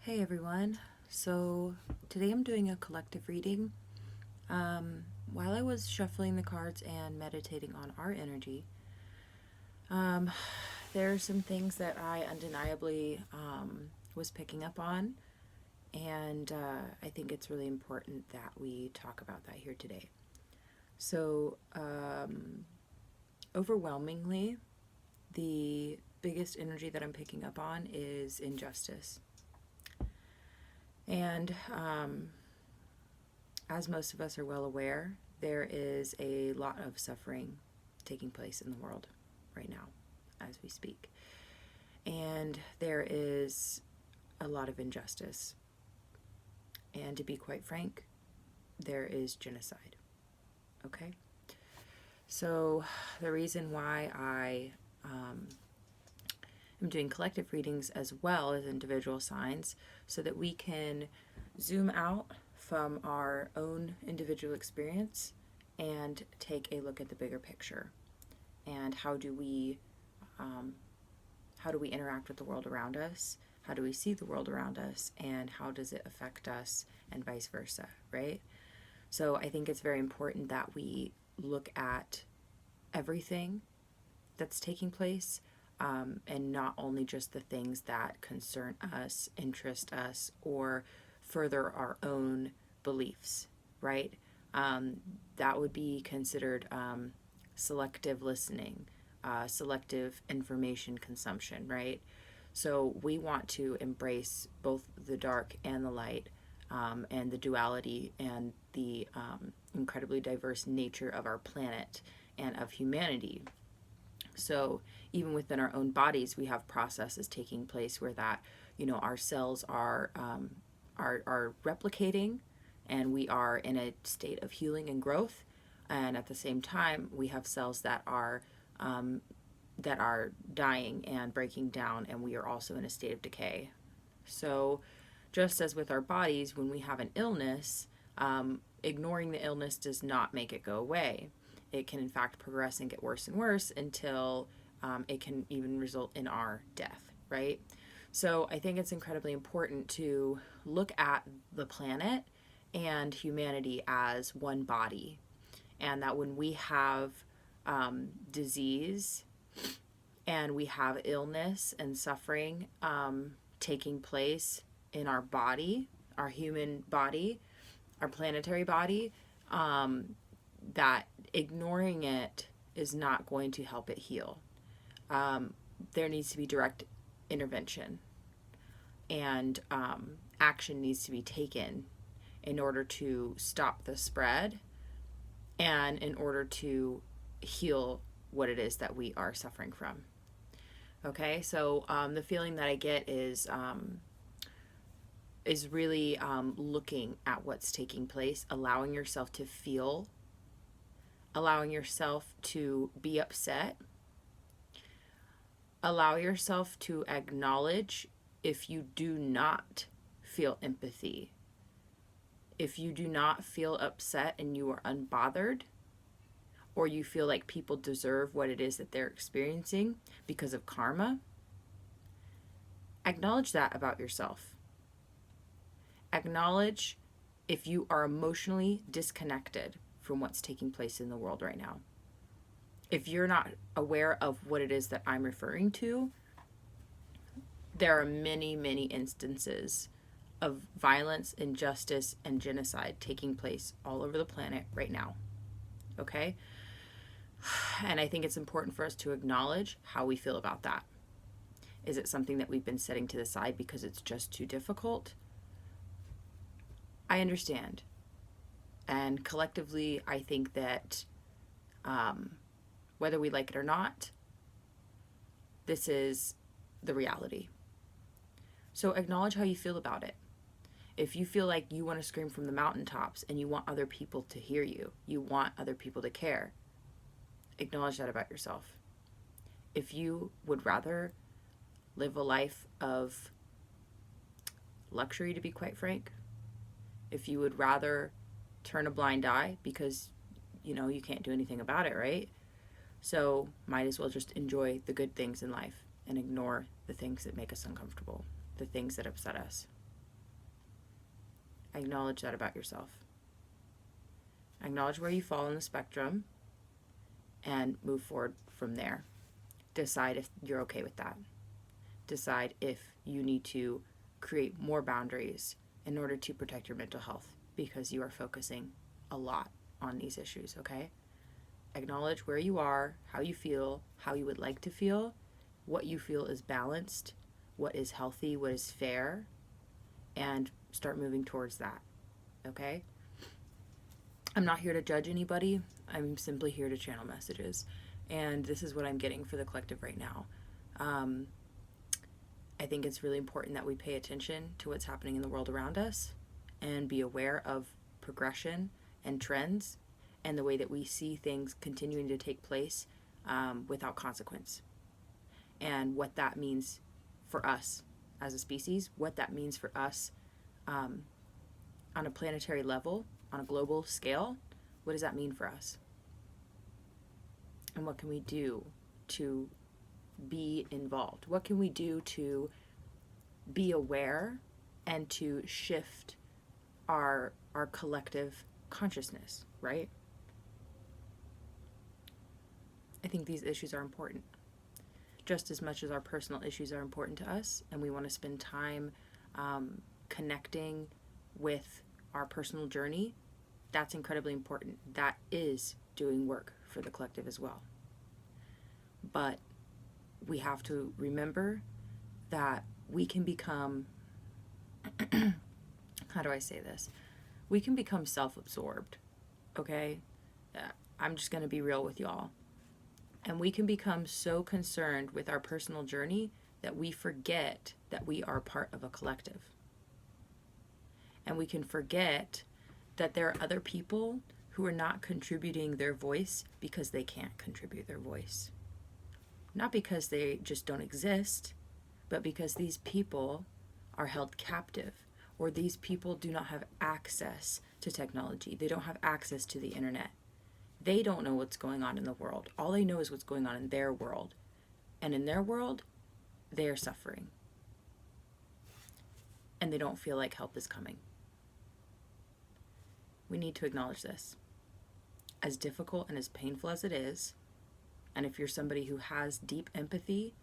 Hey everyone. So today I'm doing a collective reading. While I was shuffling the cards and meditating on our energy, um, there are some things that I undeniably was picking up on, and I think it's really important that we talk about that here today. So, overwhelmingly, the biggest energy that I'm picking up on is injustice. And as most of us are well aware, there is a lot of suffering taking place in the world right now as we speak. And there is a lot of injustice. And to be quite frank, there is genocide. Okay? So, the reason why I am doing collective readings as well as individual signs so that we can zoom out from our own individual experience and take a look at the bigger picture. And how do we interact with the world around us? How do we see the world around us? And how does it affect us? And vice versa, right? So I think it's very important that we look at everything that's taking place, and not only just the things that concern us, interest us, or further our own beliefs, right? That would be considered selective listening, selective information consumption, right? So we want to embrace both the dark and the light, and the duality and the incredibly diverse nature of our planet and of humanity. So even within our own bodies, we have processes taking place where our cells are replicating, and we are in a state of healing and growth. And at the same time, we have cells that are dying and breaking down, and we are also in a state of decay. So just as with our bodies, when we have an illness, ignoring the illness does not make it go away. It can in fact progress and get worse and worse until it can even result in our death, right? So I think it's incredibly important to look at the planet and humanity as one body, and that when we have disease and we have illness and suffering taking place in our body, our human body, our planetary body, that ignoring it is not going to help it heal. There needs to be direct intervention, and action needs to be taken in order to stop the spread and in order to heal what it is that we are suffering from. Okay, so the feeling that I get is really looking at what's taking place, allowing yourself to feel, allowing yourself to be upset, allow yourself to acknowledge if you do not feel empathy, if you do not feel upset and you are unbothered, or you feel like people deserve what it is that they're experiencing because of karma. Acknowledge that about yourself. Acknowledge if you are emotionally disconnected from what's taking place in the world right now. If you're not aware of what it is that I'm referring to, there are many, many instances of violence, injustice, and genocide taking place all over the planet right now. Okay? And I think it's important for us to acknowledge how we feel about that. Is it something that we've been setting to the side because it's just too difficult? I understand. And collectively, I think that whether we like it or not, this is the reality. So acknowledge how you feel about it. If you feel like you want to scream from the mountaintops and you want other people to hear you, you want other people to care, acknowledge that about yourself. If you would rather live a life of luxury, to be quite frank, if you would rather turn a blind eye because you can't do anything about it, right? So might as well just enjoy the good things in life and ignore the things that make us uncomfortable, the things that upset us. Acknowledge that about yourself. Acknowledge where you fall in the spectrum and move forward from there. Decide if you're okay with that. Decide if you need to create more boundaries in order to protect your mental health because you are focusing a lot on these issues, okay? Acknowledge where you are, how you feel, how you would like to feel, what you feel is balanced, what is healthy, what is fair, and start moving towards that, okay? I'm not here to judge anybody. I'm simply here to channel messages. And this is what I'm getting for the collective right now. I think it's really important that we pay attention to what's happening in the world around us and be aware of progression and trends and the way that we see things continuing to take place without consequence. And what that means for us as a species, what that means for us on a planetary level, on a global scale. What does that mean for us? And what can we do to be involved? What can we do to be aware and to shift our collective consciousness, right? I think these issues are important. Just as much as our personal issues are important to us, and we want to spend time connecting with our personal journey, that's incredibly important. That is doing work for the collective as well. But we have to remember that we can become, how do I say this? We can become self-absorbed, okay? I'm just going to be real with y'all. And we can become so concerned with our personal journey that we forget that we are part of a collective. And we can forget that there are other people who are not contributing their voice because they can't contribute their voice. Not because they just don't exist, but because these people are held captive, or these people do not have access to technology. They don't have access to the internet. They don't know what's going on in the world. All they know is what's going on in their world. And in their world, they are suffering. And they don't feel like help is coming. We need to acknowledge this. As difficult and as painful as it is, and if you're somebody who has deep empathy,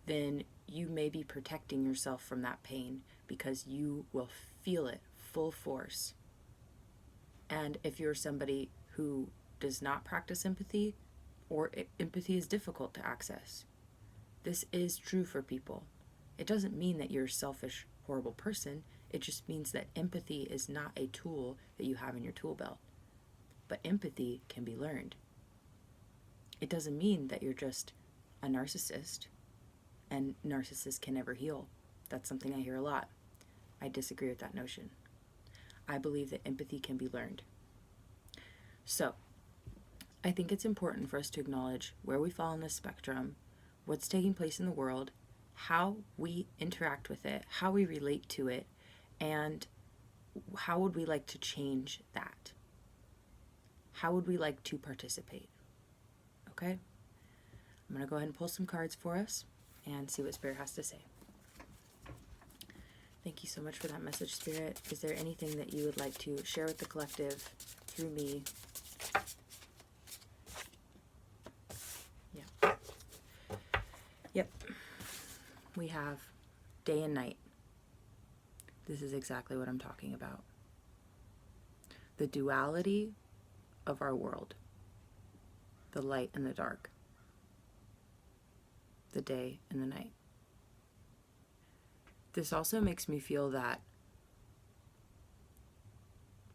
then you may be protecting yourself from that pain because you will feel it full force. And if you're somebody who does not practice empathy, or empathy is difficult to access, this is true for people. It doesn't mean that you're a selfish, horrible person. It just means that empathy is not a tool that you have in your tool belt. But empathy can be learned. It doesn't mean that you're just a narcissist, and narcissists can never heal. That's something I hear a lot. I disagree with that notion. I believe that empathy can be learned. So, I think it's important for us to acknowledge where we fall on the spectrum, what's taking place in the world, how we interact with it, how we relate to it, and how would we like to change that? How would we like to participate? Okay? I'm going to go ahead and pull some cards for us and see what Spirit has to say. Thank you so much for that message, Spirit. Is there anything that you would like to share with the collective through me? Yeah. Yep. We have day and night. This is exactly what I'm talking about. The duality of our world. The light and the dark. The day and the night. This also makes me feel that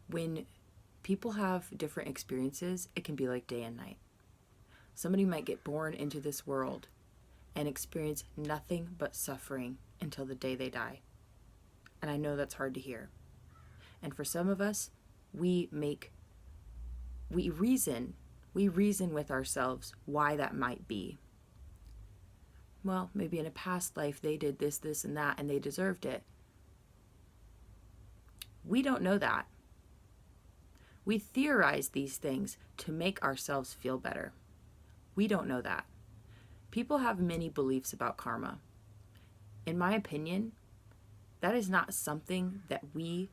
when people have different experiences, it can be like day and night. Somebody might get born into this world and experience nothing but suffering until the day they die. And I know that's hard to hear. And for some of us, we reason with ourselves why that might be. Well, maybe in a past life they did this, this, and that, and they deserved it. We don't know that. We theorize these things to make ourselves feel better. We don't know that. People have many beliefs about karma. In my opinion, that is not something that we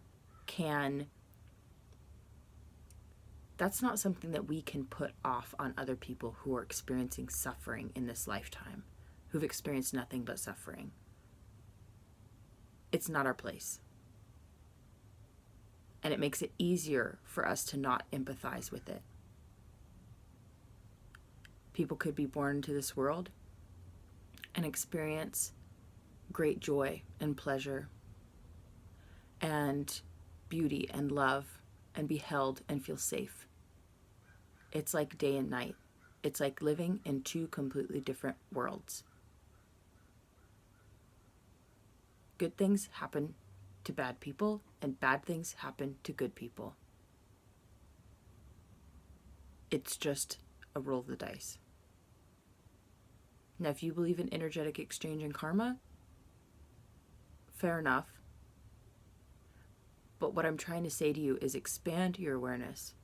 that's not something that we can put off on other people who are experiencing suffering in this lifetime, who've experienced nothing but suffering. It's not our place. And it makes it easier for us to not empathize with it. People could be born into this world and experience great joy and pleasure and beauty and love and be held and feel safe. It's like day and night. It's like living in two completely different worlds. Good things happen to bad people, and bad things happen to good people. It's just a roll of the dice. Now, if you believe in energetic exchange and karma, fair enough. But what I'm trying to say to you is expand your awareness.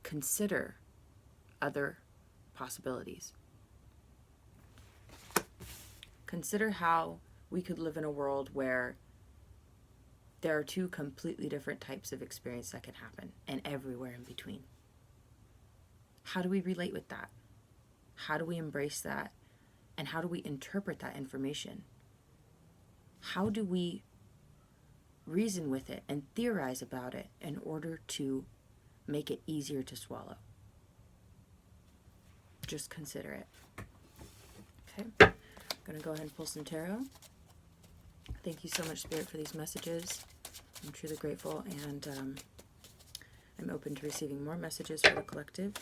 Consider other possibilities. Consider how we could live in a world where there are two completely different types of experience that can happen, and everywhere in between. How do we relate with that? How do we embrace that? And how do we interpret that information? How do we reason with it and theorize about it in order to make it easier to swallow? Just consider it. Okay, I'm going to go ahead and pull some tarot. Thank you so much, Spirit, for these messages. I'm truly grateful, and I'm open to receiving more messages for the collective.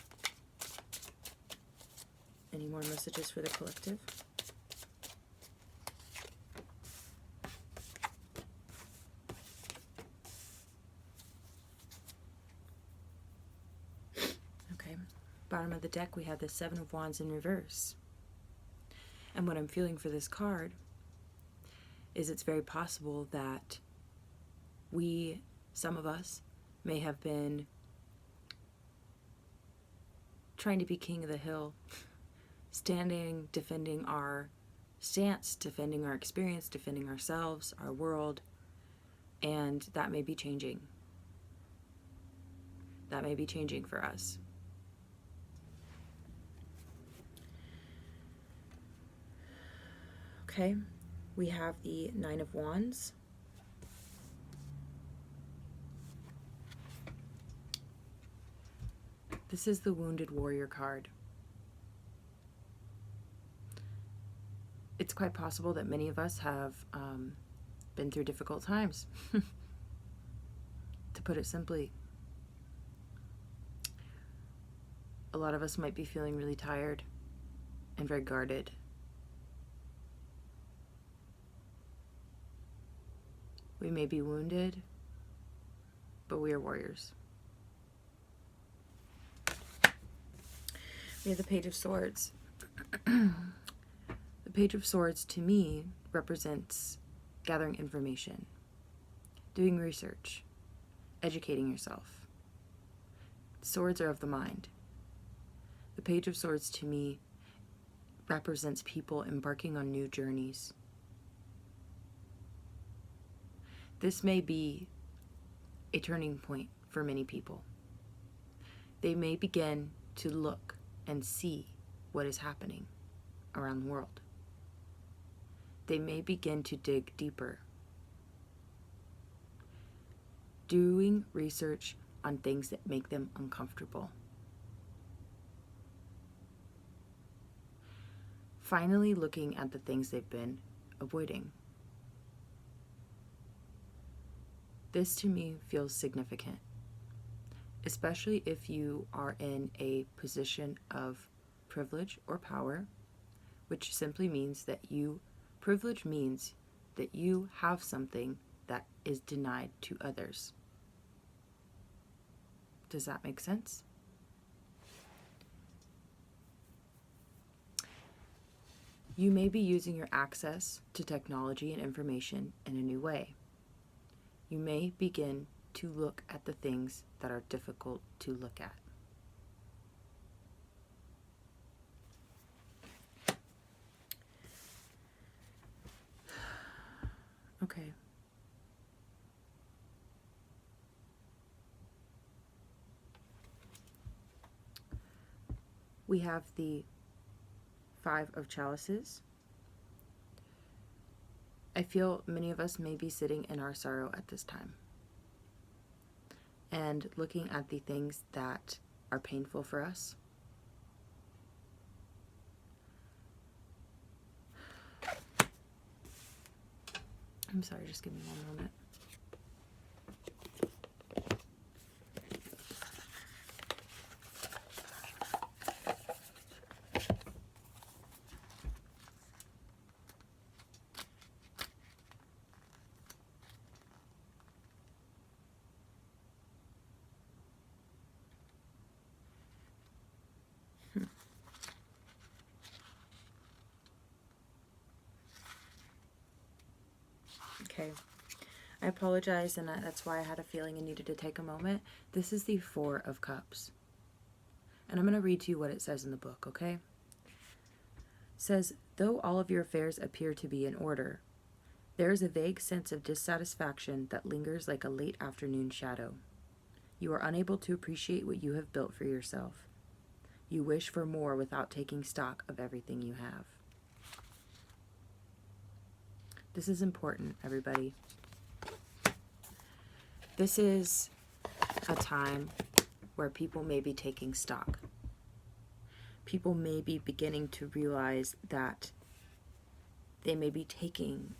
Any more messages for the collective? Okay, bottom of the deck we have the Seven of Wands in reverse. And what I'm feeling for this card is it's very possible that some of us, may have been trying to be king of the hill, standing, defending our stance, defending our experience, defending ourselves, our world, and that may be changing. That may be changing for us. Okay, we have the Nine of Wands. This is the Wounded Warrior card. It's quite possible that many of us have been through difficult times, to put it simply. A lot of us might be feeling really tired and very guarded. We may be wounded, but we are warriors. We have the Page of Swords. The Page of Swords, to me, represents gathering information, doing research, educating yourself. Swords are of the mind. The Page of Swords, to me, represents people embarking on new journeys. This may be a turning point for many people. They may begin to look and see what is happening around the world. They may begin to dig deeper, doing research on things that make them uncomfortable. Finally looking at the things they've been avoiding. This to me feels significant, especially if you are in a position of privilege or power, which simply means that privilege means that you have something that is denied to others. Does that make sense? You may be using your access to technology and information in a new way. You may begin to look at the things that are difficult to look at. Okay. We have the Five of Chalices. I feel many of us may be sitting in our sorrow at this time and looking at the things that are painful for us. I'm sorry, just give me one moment. Okay, I apologize, and that's why I had a feeling I needed to take a moment. This is the Four of Cups. And I'm going to read to you what it says in the book, okay? It says, though all of your affairs appear to be in order, there is a vague sense of dissatisfaction that lingers like a late afternoon shadow. You are unable to appreciate what you have built for yourself. You wish for more without taking stock of everything you have. This is important, everybody. This is a time where people may be taking stock. People may be beginning to realize that they may be taking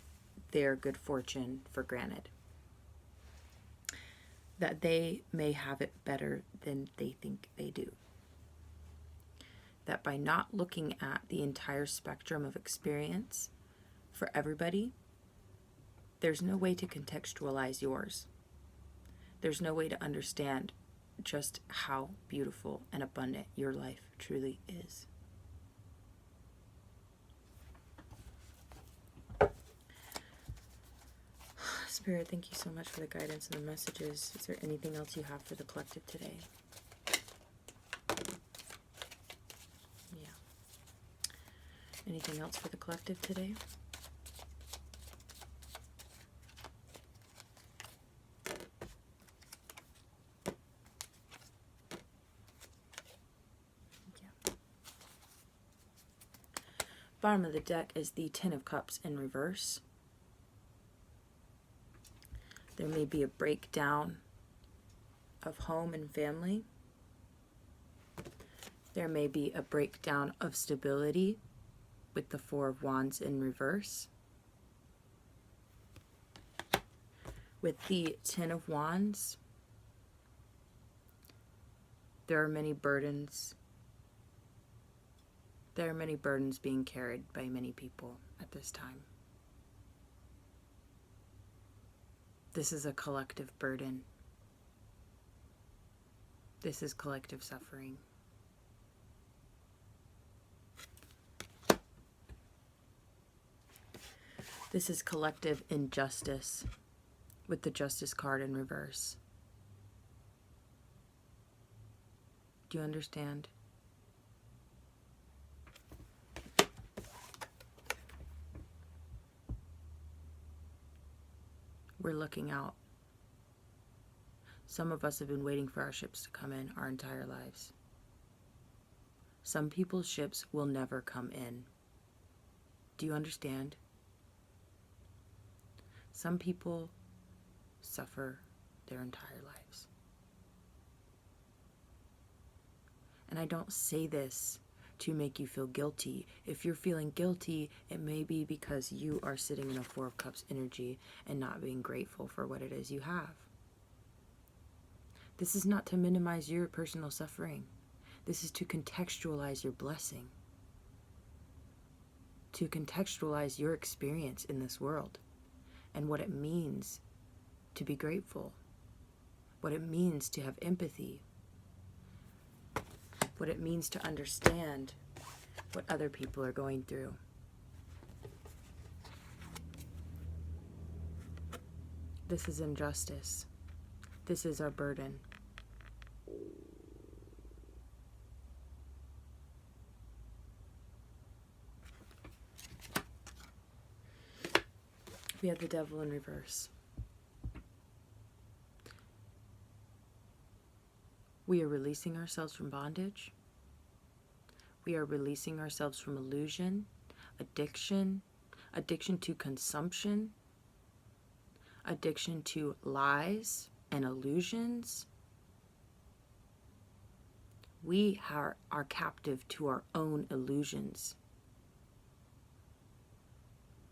their good fortune for granted. That they may have it better than they think they do. That by not looking at the entire spectrum of experience for everybody, there's no way to contextualize yours. There's no way to understand just how beautiful and abundant your life truly is. Spirit, thank you so much for the guidance and the messages. Is there anything else you have for the collective today? Yeah. Anything else for the collective today? Bottom of the deck is the Ten of Cups in reverse. There may be a breakdown of home and family. There may be a breakdown of stability with the Four of Wands in reverse. With the Ten of Wands, there are many burdens. There are many burdens being carried by many people at this time. This is a collective burden. This is collective suffering. This is collective injustice with the Justice card in reverse. Do you understand? We're looking out. Some of us have been waiting for our ships to come in our entire lives. Some people's ships will never come in. Do you understand? Some people suffer their entire lives. And I don't say this to make you feel guilty. If you're feeling guilty, it may be because you are sitting in a Four of Cups energy and not being grateful for what it is you have. This is not to minimize your personal suffering. This is to contextualize your blessing. To contextualize your experience in this world and what it means to be grateful. What it means to have empathy. What it means to understand what other people are going through. This is injustice. This is our burden. We have the Devil in reverse. We are releasing ourselves from bondage. We are releasing ourselves from illusion, addiction, addiction to consumption, addiction to lies and illusions. We are captive to our own illusions.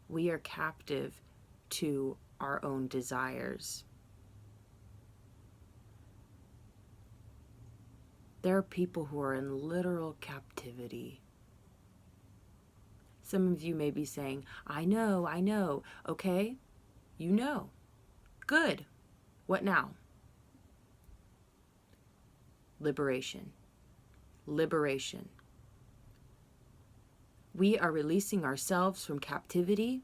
We are captive to our own desires. There are people who are in literal captivity. Some of you may be saying, I know. Okay, you know. Good. What now? Liberation. Liberation. We are releasing ourselves from captivity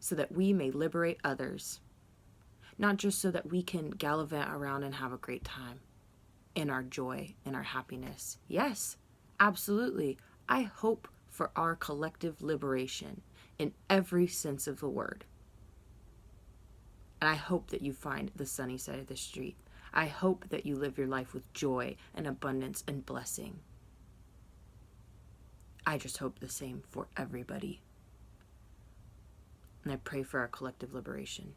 so that we may liberate others. Not just so that we can gallivant around and have a great time in our joy and our happiness. Yes, absolutely. I hope for our collective liberation in every sense of the word. And I hope that you find the sunny side of the street. I hope that you live your life with joy and abundance and blessing. I just hope the same for everybody. And I pray for our collective liberation.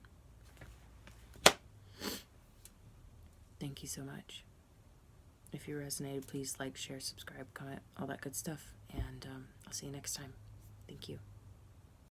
Thank you so much. If you resonated, please like, share, subscribe, comment, all that good stuff. And I'll see you next time. Thank you.